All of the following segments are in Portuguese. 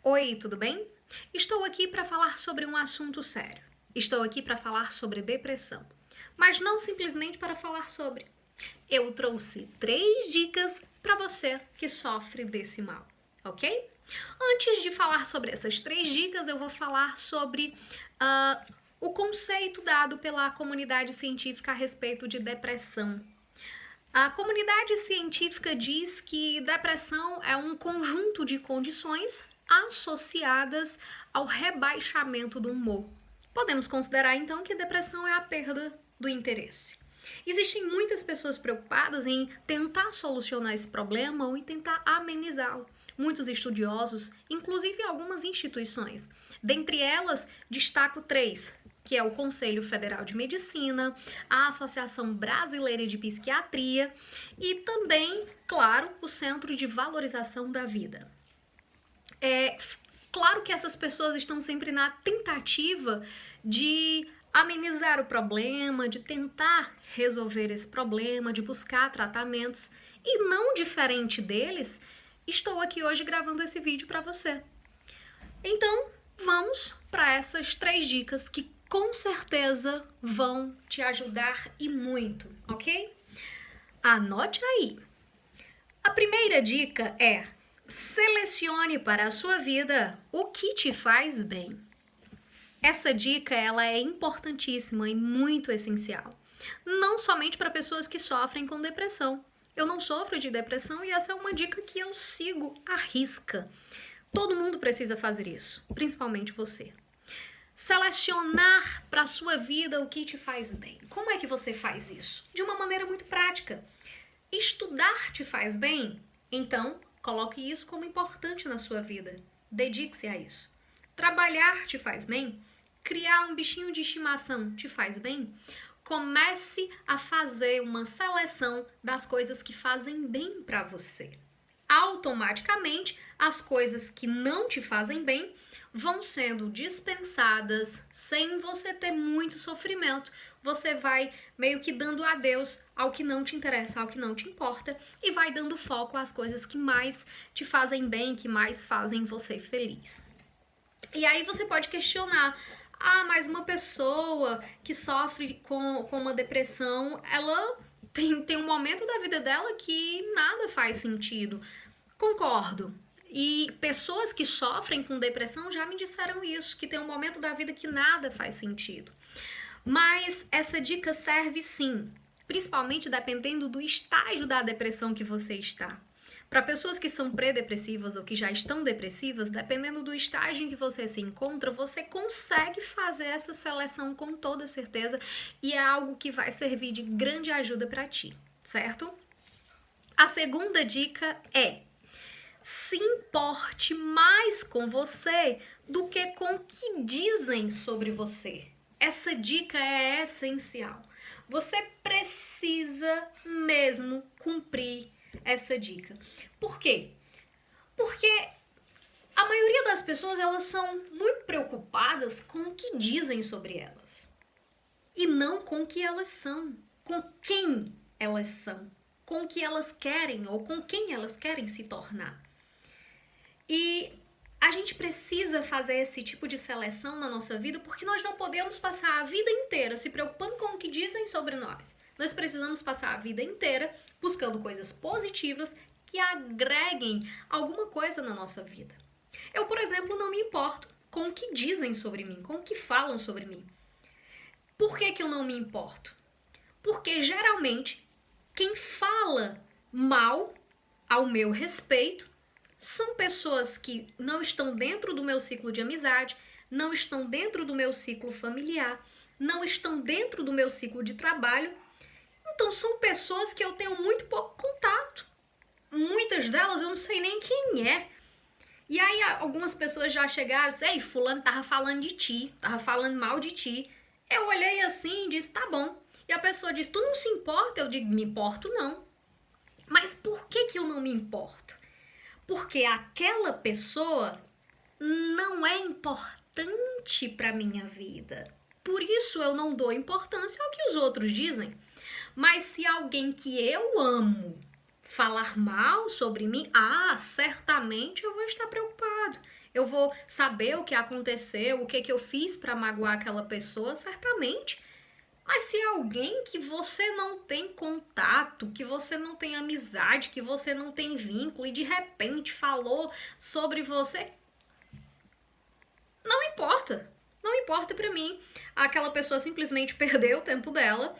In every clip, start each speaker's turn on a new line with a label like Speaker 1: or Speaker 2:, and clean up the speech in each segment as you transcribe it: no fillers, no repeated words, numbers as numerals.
Speaker 1: Oi, tudo bem? Estou aqui para falar sobre um assunto sério. Estou aqui para falar sobre depressão. Mas não simplesmente para falar sobre. Eu trouxe 3 dicas para você que sofre desse mal, ok? Antes de falar sobre essas 3 dicas, eu vou falar sobre o conceito dado pela comunidade científica a respeito de depressão. A comunidade científica diz que depressão é um conjunto de condições associadas ao rebaixamento do humor. Podemos considerar então que depressão é a perda do interesse. Existem muitas pessoas preocupadas em tentar solucionar esse problema ou em tentar amenizá-lo. Muitos estudiosos, inclusive algumas instituições. Dentre elas, destaco 3, que é o Conselho Federal de Medicina, a Associação Brasileira de Psiquiatria e também, claro, o Centro de Valorização da Vida. Claro que essas pessoas estão sempre na tentativa de amenizar o problema, de tentar resolver esse problema, de buscar tratamentos. E não diferente deles, estou aqui hoje gravando esse vídeo para você. Então, vamos para essas 3 dicas que com certeza vão te ajudar e muito, ok? Anote aí. A primeira dica é: selecione para a sua vida o que te faz bem. Essa dica ela é importantíssima e muito essencial. Não somente para pessoas que sofrem com depressão. Eu não sofro de depressão e essa é uma dica que eu sigo à risca. Todo mundo precisa fazer isso, principalmente você. Selecionar para a sua vida o que te faz bem. Como é que você faz isso? De uma maneira muito prática. Estudar te faz bem? Então, coloque isso como importante na sua vida. Dedique-se a isso. Trabalhar te faz bem? Criar um bichinho de estimação te faz bem? Comece a fazer uma seleção das coisas que fazem bem para você. Automaticamente, as coisas que não te fazem bem vão sendo dispensadas sem você ter muito sofrimento. Você vai meio que dando adeus ao que não te interessa, ao que não te importa e vai dando foco às coisas que mais te fazem bem, que mais fazem você feliz. E aí você pode questionar: mas uma pessoa que sofre com uma depressão, ela tem um momento da vida dela que nada faz sentido. Concordo. E pessoas que sofrem com depressão já me disseram isso, que tem um momento da vida que nada faz sentido. Mas essa dica serve sim, principalmente dependendo do estágio da depressão que você está. Para pessoas que são pré-depressivas ou que já estão depressivas, dependendo do estágio em que você se encontra, você consegue fazer essa seleção com toda certeza e é algo que vai servir de grande ajuda para ti, certo? A segunda dica é: se importe mais com você do que com o que dizem sobre você. Essa dica é essencial. Você precisa mesmo cumprir essa dica. Por quê? Porque a maioria das pessoas, elas são muito preocupadas com o que dizem sobre elas. E não com o que elas são, com quem elas são, com o que elas querem ou com quem elas querem se tornar. E a gente precisa fazer esse tipo de seleção na nossa vida porque nós não podemos passar a vida inteira se preocupando com o que dizem sobre nós. Nós precisamos passar a vida inteira buscando coisas positivas que agreguem alguma coisa na nossa vida. Eu, por exemplo, não me importo com o que dizem sobre mim, com o que falam sobre mim. Por que eu não me importo? Porque geralmente quem fala mal ao meu respeito são pessoas que não estão dentro do meu ciclo de amizade, não estão dentro do meu ciclo familiar, não estão dentro do meu ciclo de trabalho. Então são pessoas que eu tenho muito pouco contato. Muitas delas eu não sei nem quem é. E aí algumas pessoas já chegaram, ei, fulano tava falando de ti, tava falando mal de ti. Eu olhei assim e disse, tá bom. E a pessoa disse, tu não se importa? Eu digo, me importo não. Mas por que eu não me importo? Porque aquela pessoa não é importante para minha vida. Por isso eu não dou importância ao que os outros dizem. Mas se alguém que eu amo falar mal sobre mim, certamente eu vou estar preocupada. magoado. Eu vou saber o que aconteceu, o que eu fiz para magoar aquela pessoa, certamente. Mas se é alguém que você não tem contato, que você não tem amizade, que você não tem vínculo e de repente falou sobre você, não importa. Não importa pra mim. Aquela pessoa simplesmente perdeu o tempo dela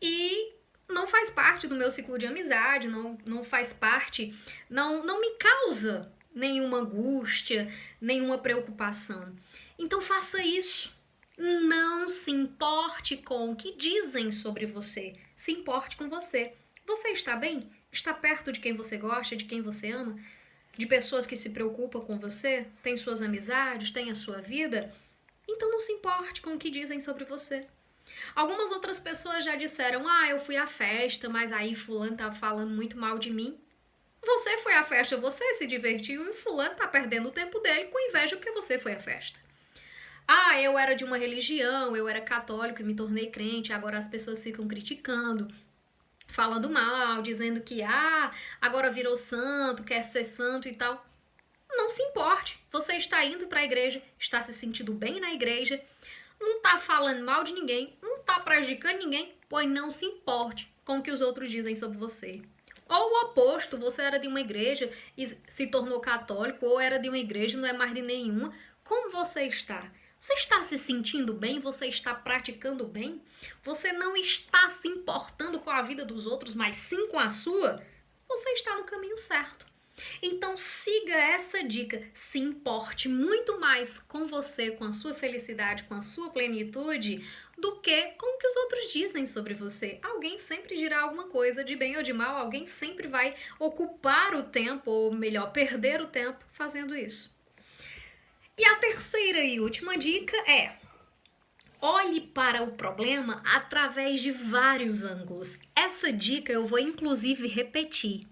Speaker 1: e não faz parte do meu ciclo de amizade, não faz parte, não me causa nenhuma angústia, nenhuma preocupação. Então faça isso. Não se importe com o que dizem sobre você. Se importe com você. Você está bem? Está perto de quem você gosta, de quem você ama? De pessoas que se preocupam com você? Tem suas amizades? Tem a sua vida? Então não se importe com o que dizem sobre você. Algumas outras pessoas já disseram, eu fui à festa, mas aí fulano tá falando muito mal de mim. Você foi à festa, você se divertiu e fulano tá perdendo o tempo dele com inveja porque você foi à festa. Eu era de uma religião, eu era católico e me tornei crente, agora as pessoas ficam criticando, falando mal, dizendo que agora virou santo, quer ser santo e tal. Não se importe, você está indo para a igreja, está se sentindo bem na igreja, não está falando mal de ninguém, não está prejudicando ninguém, pois não se importe com o que os outros dizem sobre você. Ou o oposto, você era de uma igreja e se tornou católico, ou era de uma igreja e não é mais de nenhuma. Como você está? Você está se sentindo bem? Você está praticando bem? Você não está se importando com a vida dos outros, mas sim com a sua? Você está no caminho certo. Então siga essa dica, se importe muito mais com você, com a sua felicidade, com a sua plenitude, do que com o que os outros dizem sobre você. Alguém sempre dirá alguma coisa, de bem ou de mal, alguém sempre vai ocupar o tempo, ou melhor, perder o tempo fazendo isso. E a terceira e última dica é: olhe para o problema através de vários ângulos. Essa dica eu vou inclusive repetir.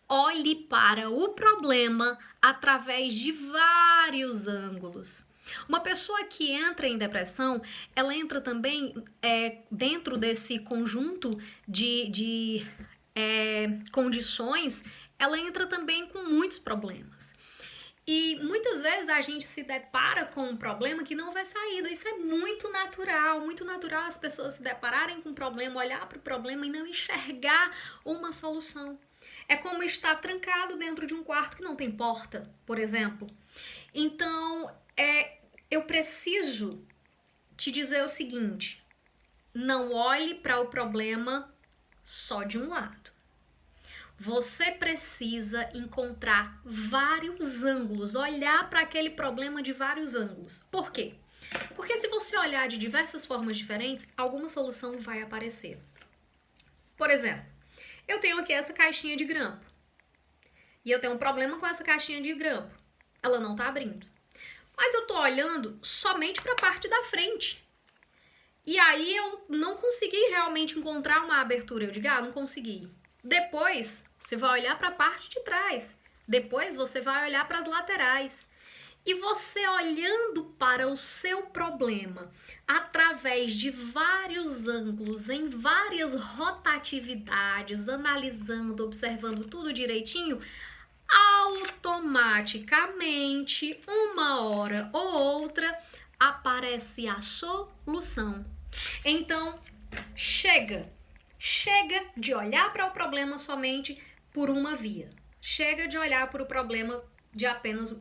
Speaker 1: Olhe para o problema através de vários ângulos. Uma pessoa que entra em depressão, ela entra também dentro desse conjunto de condições, ela entra também com muitos problemas. E muitas vezes a gente se depara com um problema que não vê saída. Isso é muito natural as pessoas se depararem com um problema, olhar para o problema e não enxergar uma solução. É como estar trancado dentro de um quarto que não tem porta, por exemplo. Então, eu preciso te dizer o seguinte: não olhe para o problema só de um lado. Você precisa encontrar vários ângulos, olhar para aquele problema de vários ângulos. Por quê? Porque se você olhar de diversas formas diferentes, alguma solução vai aparecer. Por exemplo, eu tenho aqui essa caixinha de grampo. E eu tenho um problema com essa caixinha de grampo. Ela não está abrindo. Mas eu estou olhando somente para a parte da frente. E aí eu não consegui realmente encontrar uma abertura. Eu digo, não consegui. Depois, você vai olhar para a parte de trás. Depois, você vai olhar para as laterais. E você olhando para o seu problema através de vários ângulos, em várias rotatividades, analisando, observando tudo direitinho, automaticamente, uma hora ou outra, aparece a solução. Então, chega de olhar para o problema somente por uma via. Chega de olhar para o problema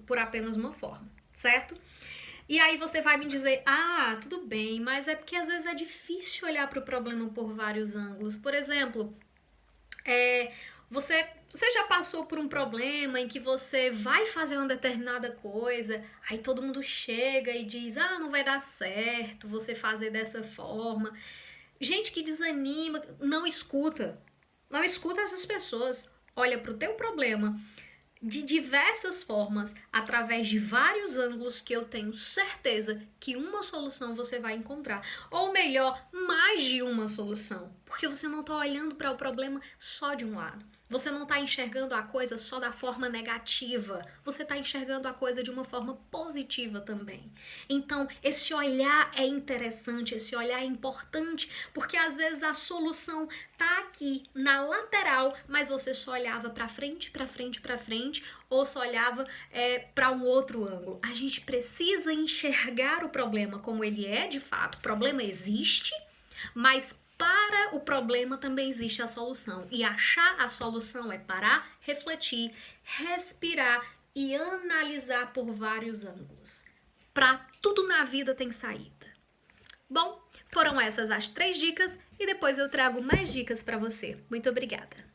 Speaker 1: por apenas uma forma, certo? E aí você vai me dizer, tudo bem, mas é porque às vezes é difícil olhar para o problema por vários ângulos. Por exemplo, você já passou por um problema em que você vai fazer uma determinada coisa, aí todo mundo chega e diz, não vai dar certo você fazer dessa forma. Gente que desanima, não escuta essas pessoas. Olha para o teu problema de diversas formas, através de vários ângulos, que eu tenho certeza que uma solução você vai encontrar. Ou melhor, mais de uma solução. Porque você não está olhando para o problema só de um lado. Você não está enxergando a coisa só da forma negativa. Você está enxergando a coisa de uma forma positiva também. Então, esse olhar é interessante, esse olhar é importante, porque às vezes a solução tá aqui na lateral, mas você só olhava para frente, para frente, para frente, ou só olhava para um outro ângulo. A gente precisa enxergar o problema como ele é, de fato. O problema existe, mas para o problema também existe a solução. E achar a solução é parar, refletir, respirar e analisar por vários ângulos. Para tudo na vida tem saída. Bom, foram essas as 3 dicas e depois eu trago mais dicas para você. Muito obrigada!